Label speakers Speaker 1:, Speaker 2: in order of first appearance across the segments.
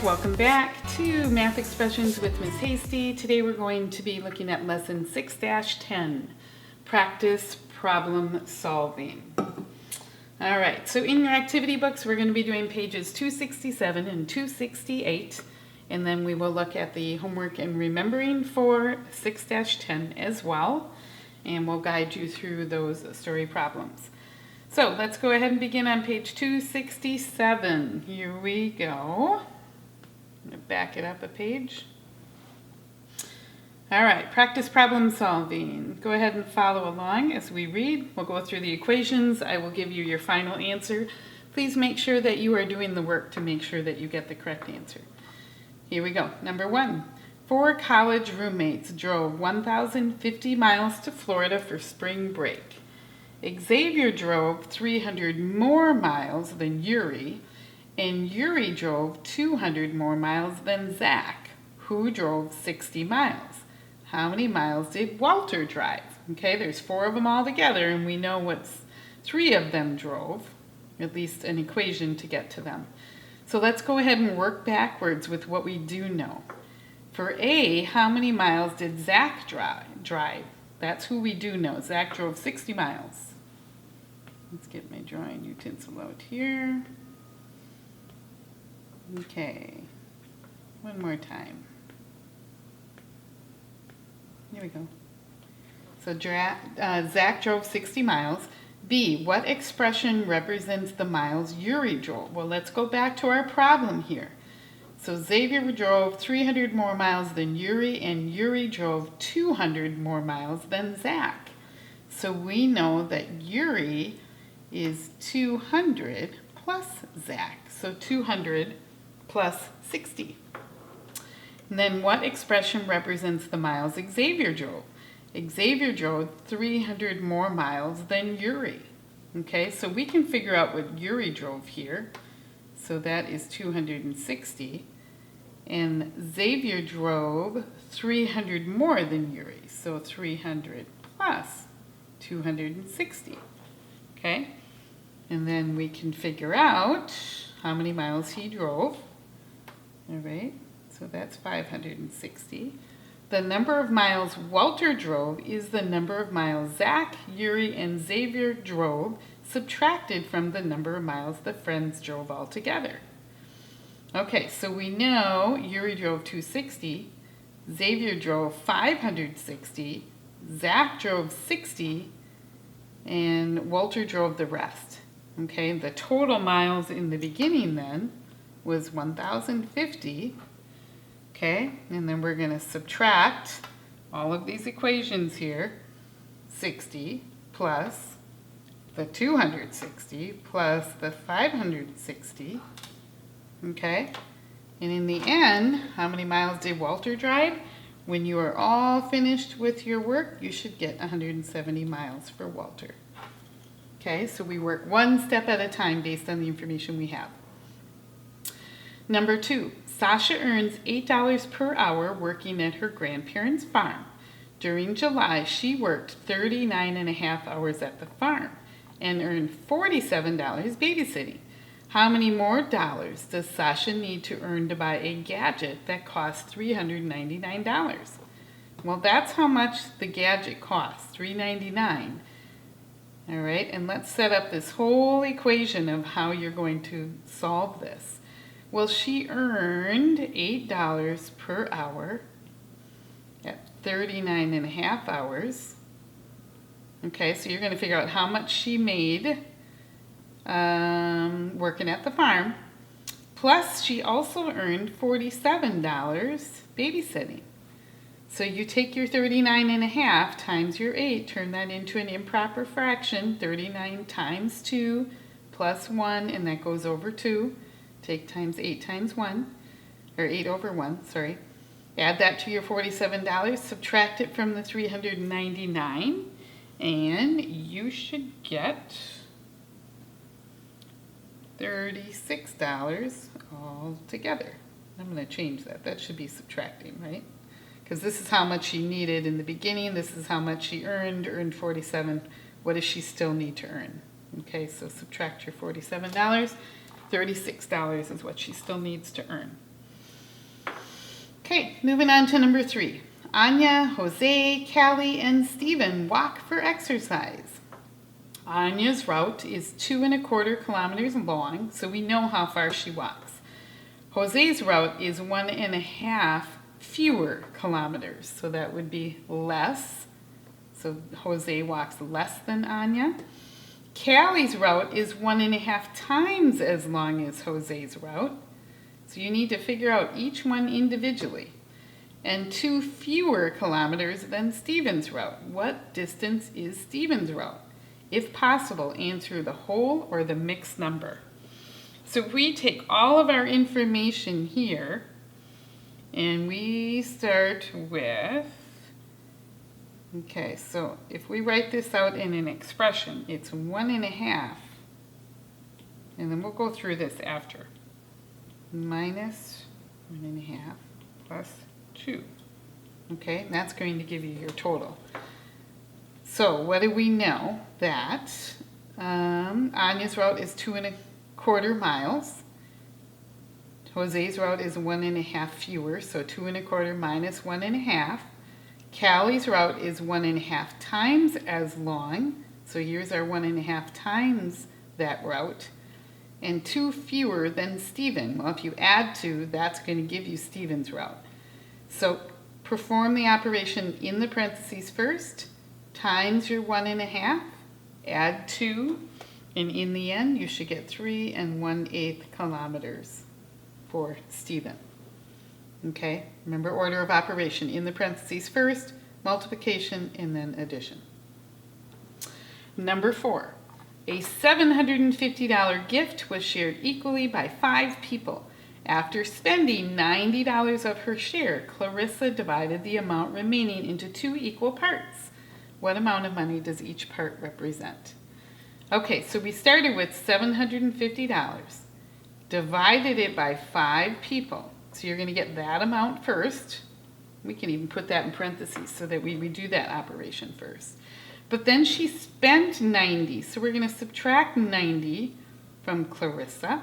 Speaker 1: welcome back to Math Expressions with Ms. Hasty. Today we're going to be looking at lesson 6-10, Practice Problem Solving. All right, so in your activity books we're going to be doing pages 267 and 268, and then we will look at the homework and remembering for 6-10 as well, and we'll guide you through those story problems. So let's go ahead and begin on page 267. Here we go. I'm going to back it up a page. All right, practice problem solving. Go ahead and follow along as we read. We'll go through the equations. I will give you your final answer. Please make sure that you are doing the work to make sure that you get the correct answer. Here we go. Number 1. 4 college roommates drove 1,050 miles to Florida for spring break. Xavier drove 300 more miles than Yuri, and Yuri drove 200 more miles than Zach, who drove 60 miles. How many miles did Walter drive? Okay, there's 4 of them all together, and we know what 3 of them drove, at least an equation to get to them. So let's go ahead and work backwards with what we do know. For A, how many miles did Zach drive? That's who we do know. Zach drove 60 miles. Let's get my drawing utensil out here. Okay, one more time. Here we go. So Zach drove 60 miles. B, what expression represents the miles Yuri drove? Well, let's go back to our problem here. So Xavier drove 300 more miles than Yuri, and Yuri drove 200 more miles than Zach. So we know that Yuri is 200 plus Zach. So 200 plus 60. And then what expression represents the miles Xavier drove? Xavier drove 300 more miles than Yuri. Okay, so we can figure out what Yuri drove here. So that is 260. And Xavier drove 300 more than Yuri. So 300 plus 260. Okay, and then we can figure out how many miles he drove. All right, so that's 560. The number of miles Walter drove is the number of miles Zach, Yuri, and Xavier drove, subtracted from the number of miles the friends drove all together. Okay, so we know Yuri drove 260, Xavier drove 560, Zach drove 60, and Walter drove the rest. Okay, the total miles in the beginning then was 1,050. Okay, and then we're going to subtract all of these equations here. 60 plus the 260 plus the 560. Okay, and in the end, how many miles did Walter drive? When you are all finished with your work, you should get 170 miles for Walter. Okay, so we work one step at a time based on the information we have. Number 2, Sasha earns $8 per hour working at her grandparents' farm. During July, she worked 39.5 hours at the farm and earned $47 babysitting. How many more dollars does Sasha need to earn to buy a gadget that costs $399? Well, that's how much the gadget costs, $399. All right, and let's set up this whole equation of how you're going to solve this. Well, she earned $8 per hour at 39.5 hours. Okay, so you're going to figure out how much she made working at the farm. Plus, she also earned $47 babysitting. So you take your 39.5 times your 8, turn that into an improper fraction, 39 times 2 plus 1, and that goes over 2. Take times 8 times 1, or 8 over 1, sorry. Add that to your $47, subtract it from the 399, and you should get $36 all together. I'm going to change that. That should be subtracting, right? Because this is how much she needed in the beginning. This is how much she earned 47. What does she still need to earn? Okay, so subtract your $47. $36 is what she still needs to earn. Okay, moving on to number 3. Anya, Jose, Callie, and Steven walk for exercise. Anya's route is 2¼ kilometers long, so we know how far she walks. Jose's route is 1½ fewer kilometers, so that would be less. So Jose walks less than Anya. Callie's route is 1½ times as long as Jose's route. So you need to figure out each one individually. And 2 fewer kilometers than Steven's route. What distance is Steven's route? If possible, answer the whole or the mixed number. So if we take all of our information here, and we start with, okay, so if we write this out in an expression, it's 1½ and then we'll go through this after. Minus 1½ plus 2. Okay, and that's going to give you your total. So what do we know? That Anya's route is 2¼ miles. Jose's route is 1½ fewer, so 2¼ minus 1½. Callie's route is 1½ times as long, so here's our 1½ times that route. And 2 fewer than Steven. Well, if you add 2, that's going to give you Steven's route. So perform the operation in the parentheses first, times your 1½, add 2, and in the end you should get 3 1/8 kilometers for Steven. Okay, remember order of operation, in the parentheses first, multiplication, and then addition. Number 4. A $750 gift was shared equally by 5 people. After spending $90 of her share, Clarissa divided the amount remaining into 2 equal parts. What amount of money does each part represent? Okay, so we started with $750, divided it by 5 people. So you're going to get that amount first. We can even put that in parentheses so that we do that operation first. But then she spent 90, so we're going to subtract 90 from Clarissa.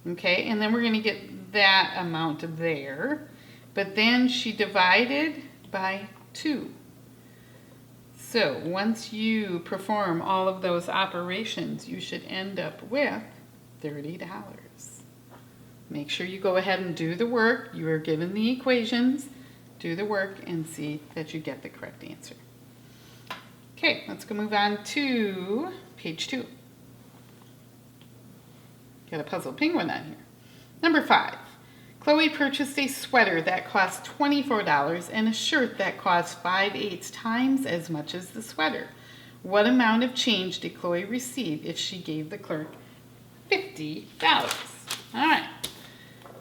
Speaker 1: Okay, and then we're going to get that amount there. But then she divided by 2. So once you perform all of those operations, you should end up with $30. Make sure you go ahead and do the work. You are given the equations. Do the work and see that you get the correct answer. Okay, let's go move on to page 2. Got a puzzle penguin on here. Number 5. Chloe purchased a sweater that cost $24 and a shirt that cost 5/8 times as much as the sweater. What amount of change did Chloe receive if she gave the clerk $50? All right.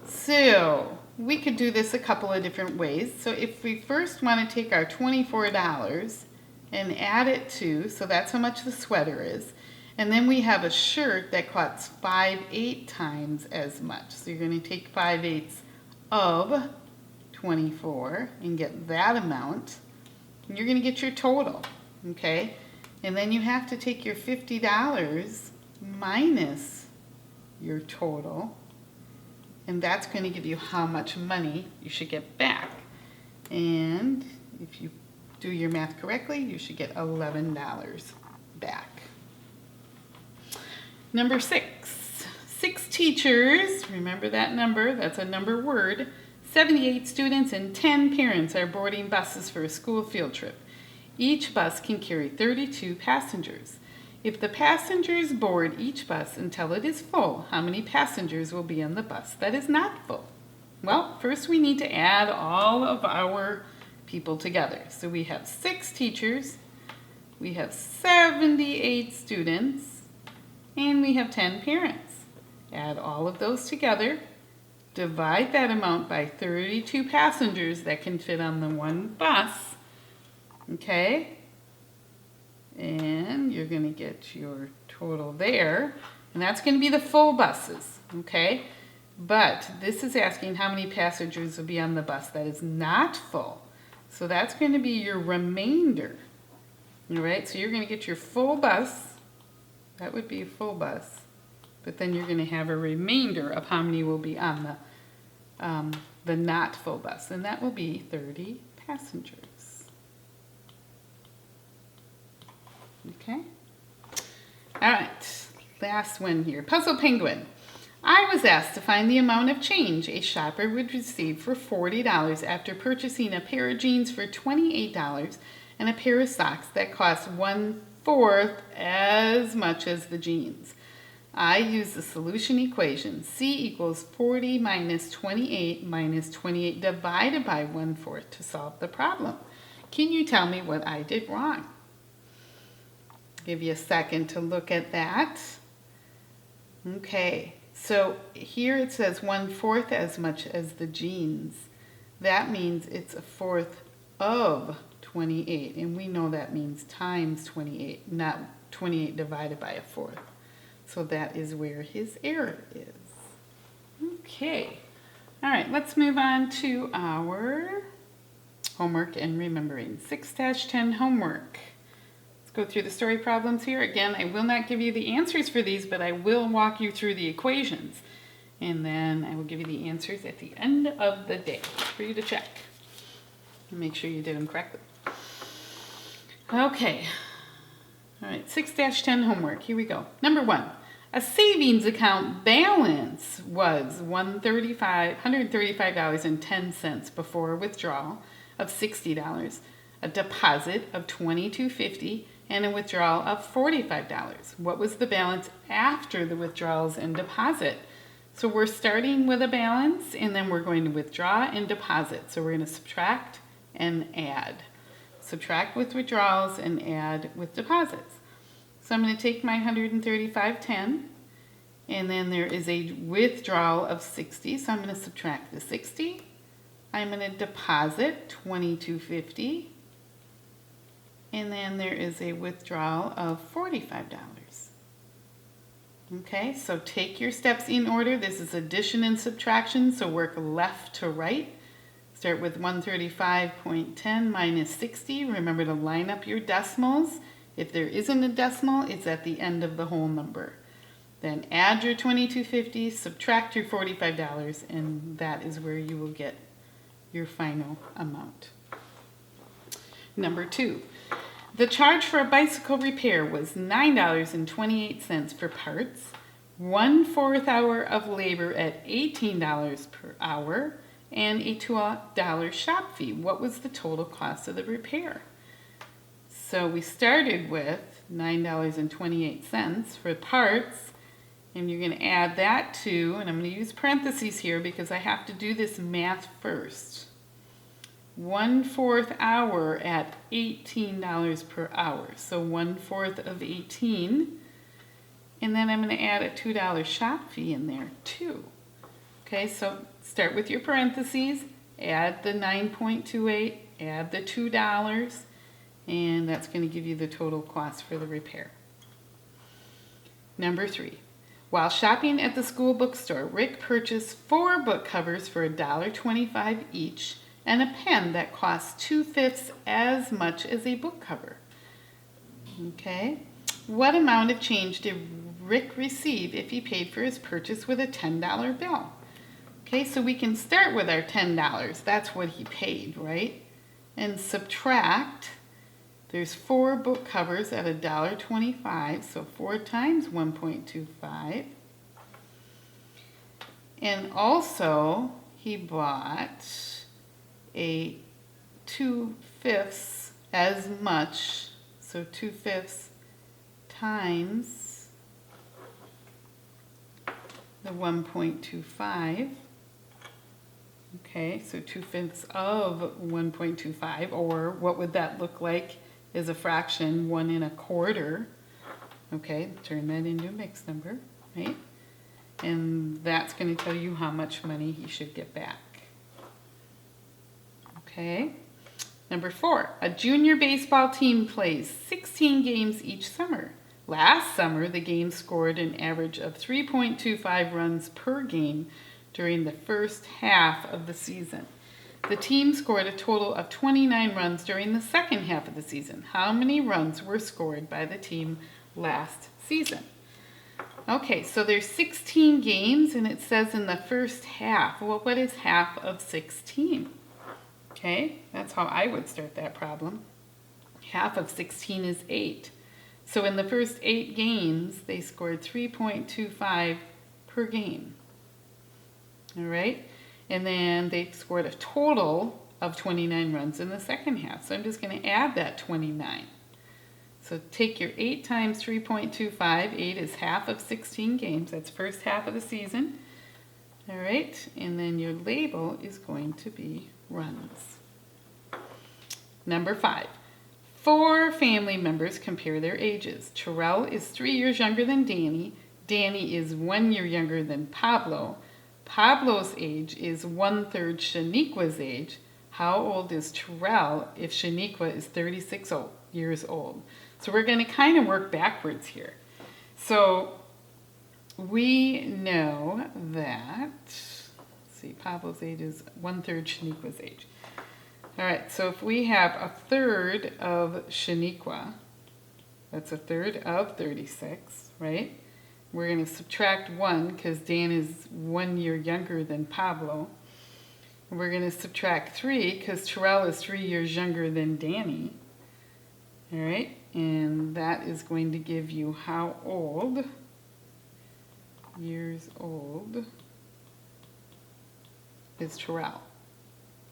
Speaker 1: So we could do this a couple of different ways. So if we first want to take our $24 and add it to, so that's how much the sweater is. And then we have a shirt that costs 5/8 times as much. So you're going to take 5/8 of 24 and get that amount. And you're going to get your total, okay? And then you have to take your $50 minus your total. And that's going to give you how much money you should get back. And if you do your math correctly, you should get $11 back. Number 6. 6 teachers, remember that number, that's a number word, 78 students and 10 parents are boarding buses for a school field trip. Each bus can carry 32 passengers. If the passengers board each bus until it is full, how many passengers will be on the bus that is not full? Well, first we need to add all of our people together. So we have 6 teachers, we have 78 students, and we have 10 parents. Add all of those together, divide that amount by 32 passengers that can fit on the one bus, okay? And you're going to get your total there, and that's going to be the full buses, okay? But this is asking how many passengers will be on the bus that is not full. So that's going to be your remainder, all right? So you're going to get your full bus. That would be a full bus. But then you're going to have a remainder of how many will be on the not full bus, and that will be 30 passengers. Okay? All right, last one here. Puzzle Penguin. I was asked to find the amount of change a shopper would receive for $40 after purchasing a pair of jeans for $28 and a pair of socks that cost 1/4 as much as the jeans. I use the solution equation. C equals 40 minus 28 minus 28 divided by 1/4 to solve the problem. Can you tell me what I did wrong? Give you a second to look at that. Okay, so here it says 1/4 as much as the jeans. That means it's 1/4 of 28, and we know that means times 28, not 28 divided by 1/4. So that is where his error is. Okay, all right, let's move on to our homework and remembering. 6-10 homework. Go through the story problems here. Again, I will not give you the answers for these, but I will walk you through the equations. And then I will give you the answers at the end of the day for you to check. And make sure you did them correctly. Okay. All right, 6-10 homework. Here we go. Number 1. A savings account balance was $135.10 before a withdrawal of $60, a deposit of $22.50, and a withdrawal of $45. What was the balance after the withdrawals and deposit? So we're starting with a balance, and then we're going to withdraw and deposit. So we're going to subtract and add. Subtract with withdrawals and add with deposits. So I'm going to take my 135.10, and then there is a withdrawal of 60. So I'm going to subtract the 60. I'm going to deposit $22.50. And then there is a withdrawal of $45. Okay, so take your steps in order. This is addition and subtraction, so work left to right. Start with 135.10 minus 60. Remember to line up your decimals. If there isn't a decimal, it's at the end of the whole number. Then add your $22.50, subtract your $45, and that is where you will get your final amount. Number 2. The charge for a bicycle repair was $9.28 for parts, 1/4 hour of labor at $18 per hour, and a $2 shop fee. What was the total cost of the repair? So we started with $9.28 for parts, and you're going to add that to, and I'm going to use parentheses here because I have to do this math first. 1/4 hour at $18 per hour. So 1/4 of 18. And then I'm going to add a $2 shop fee in there too. Okay, so start with your parentheses, add the 9.28, add the $2, and that's going to give you the total cost for the repair. Number 3. While shopping at the school bookstore, Rick purchased 4 book covers for $1.25 each, and a pen that costs 2/5 as much as a book cover. Okay, what amount of change did Rick receive if he paid for his purchase with a $10 bill? Okay, so we can start with our $10. That's what he paid, right? And subtract. There's 4 book covers at $1.25, so 4 times 1.25. And also, he bought a 2/5 as much, so 2/5 times the 1.25. Okay, so 2/5 of 1.25, or what would that look like as a fraction? 1 1/4. Okay, turn that into a mixed number, right? And that's going to tell you how much money he should get back. Okay, number 4, a junior baseball team plays 16 games each summer. Last summer, the game scored an average of 3.25 runs per game during the first half of the season. The team scored a total of 29 runs during the second half of the season. How many runs were scored by the team last season? Okay, so there's 16 games and it says in the first half. Well, what is half of 16? Okay, that's how I would start that problem. Half of 16 is 8. So in the first 8 games, they scored 3.25 per game. All right, and then they scored a total of 29 runs in the second half. So I'm just going to add that 29. So take your 8 times 3.25. 8 is half of 16 games. That's first half of the season. All right, and then your label is going to be runs. Number 5. 4 family members compare their ages. Terrell is 3 years younger than Danny. Danny is 1 year younger than Pablo. Pablo's age is 1/3 Shaniqua's age. How old is Terrell if Shaniqua is 36 years old? So we're going to kind of work backwards here. So we know that, let's see, Pablo's age is 1/3 Shaniqua's age. All right, so if we have 1/3 of Shaniqua, that's 1/3 of 36, right? We're going to subtract 1 because Dan is 1 year younger than Pablo. We're going to subtract 3 because Terrell is 3 years younger than Danny. All right, and that is going to give you how old, years old, is Terrell.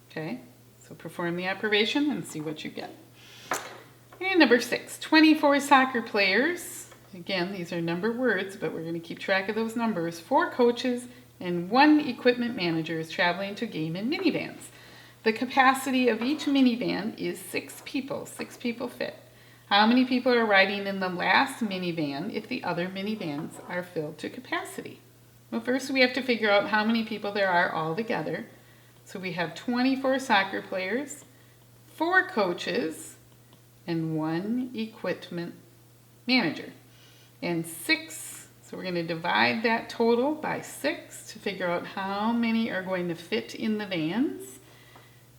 Speaker 1: Okay, so perform the operation and see what you get. And number 6, 24 soccer players. Again, these are number words, but we're going to keep track of those numbers. 4 coaches and 1 equipment manager is traveling to a game in minivans. The capacity of each minivan is 6 people. 6 people fit. How many people are riding in the last minivan if the other minivans are filled to capacity? Well, first we have to figure out how many people there are all together. So we have 24 soccer players, 4 coaches, and 1 equipment manager. And 6, so we're going to divide that total by 6 to figure out how many are going to fit in the vans.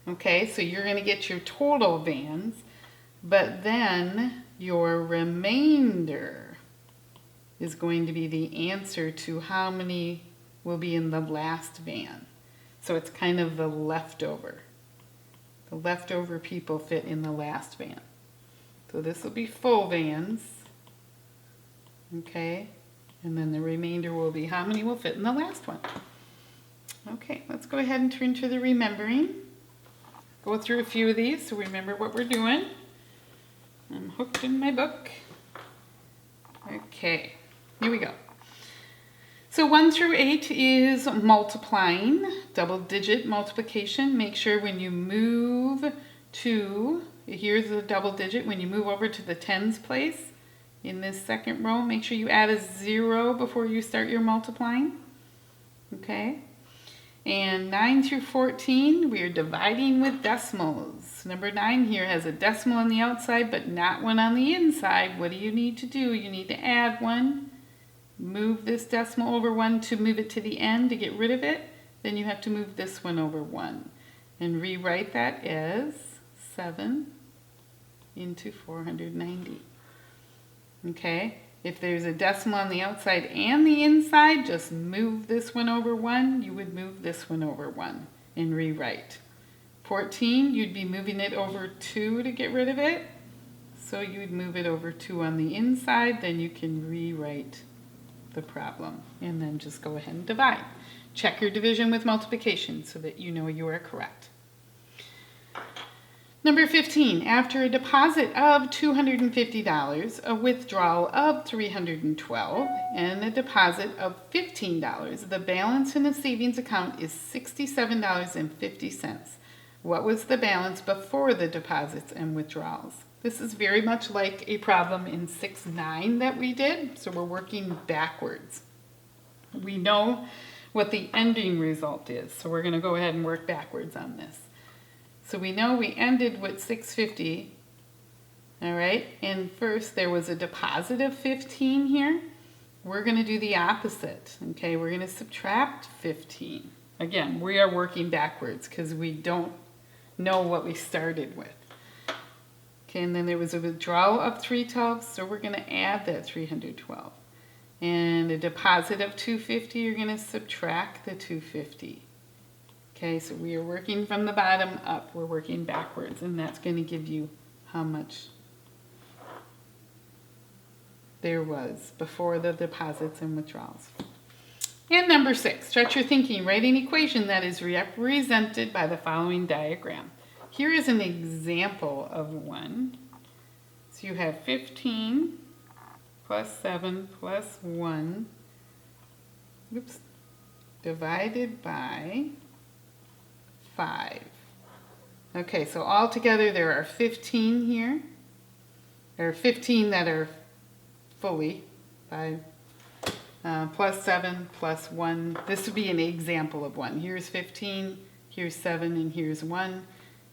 Speaker 1: Okay, so you're going to get your total vans, but then your remainder is going to be the answer to how many will be in the last van. So it's kind of the leftover. The leftover people fit in the last van. So this will be full vans. Okay, and then the remainder will be how many will fit in the last one. Okay, let's go ahead and turn to the remembering. Go through a few of these so remember what we're doing. I'm hooked in my book. Okay, here we go. So 1 through 8 is multiplying, double-digit multiplication. Make sure when you move to, here's the double digit, when you move over to the tens place, in this second row, make sure you add a 0 before you start your multiplying. Okay? And 9 through 14, we are dividing with decimals. Number 9 here has a decimal on the outside, but not one on the inside. What do you need to do? You need to add 1. Move this decimal over 1 to move it to the end to get rid of it. Then you have to move this one over 1. And rewrite that as 7 into 490. Okay, if there's a decimal on the outside and the inside, just move this one over 1. You would move this one over 1 and rewrite. 14, you'd be moving it over 2 to get rid of it. So you'd move it over 2 on the inside, then you can rewrite the problem. And then just go ahead and divide. Check your division with multiplication so that you know you are correct. Number 15, after a deposit of $250, a withdrawal of $312, and a deposit of $15, the balance in the savings account is $67.50. What was the balance before the deposits and withdrawals? This is very much like a problem in 6-9 that we did, so we're working backwards. We know what the ending result is, so we're going to go ahead and work backwards on this. So we know we ended with $650, all right? And first there was a deposit of 15 here. We're going to do the opposite, okay? We're going to subtract 15. Again, we are working backwards because we don't know what we started with. Okay, and then there was a withdrawal of 312, so we're going to add that 312. and a deposit of 250, you're going to subtract the 250. Okay, so we are working from the bottom up. We're working backwards, and that's going to give you how much there was before the deposits and withdrawals. And number 6, stretch your thinking. Write an equation that is represented by the following diagram. Here is an example of one. So you have 15 plus 7 plus 1, divided by 5. Okay, so altogether there are 15 here. There are 15 that are fully 5. Plus 7 plus 1. This would be an example of one. Here's 15, here's 7, and here's 1.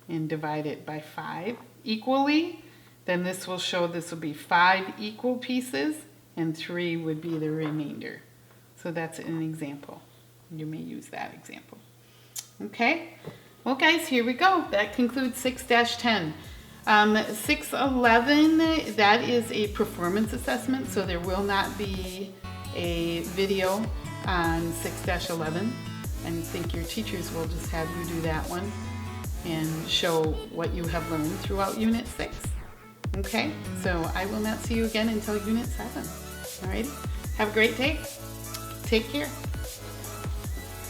Speaker 1: And divide it by 5 equally. Then this will show this will be 5 equal pieces, and 3 would be the remainder. So that's an example. You may use that example. Okay, well guys, here we go. That concludes 6-10. 6-11, that is a performance assessment, so there will not be a video on 6-11. I think your teachers will just have you do that one and show what you have learned throughout Unit 6. Okay, so I will not see you again until Unit 7. All right, have a great day. Take care.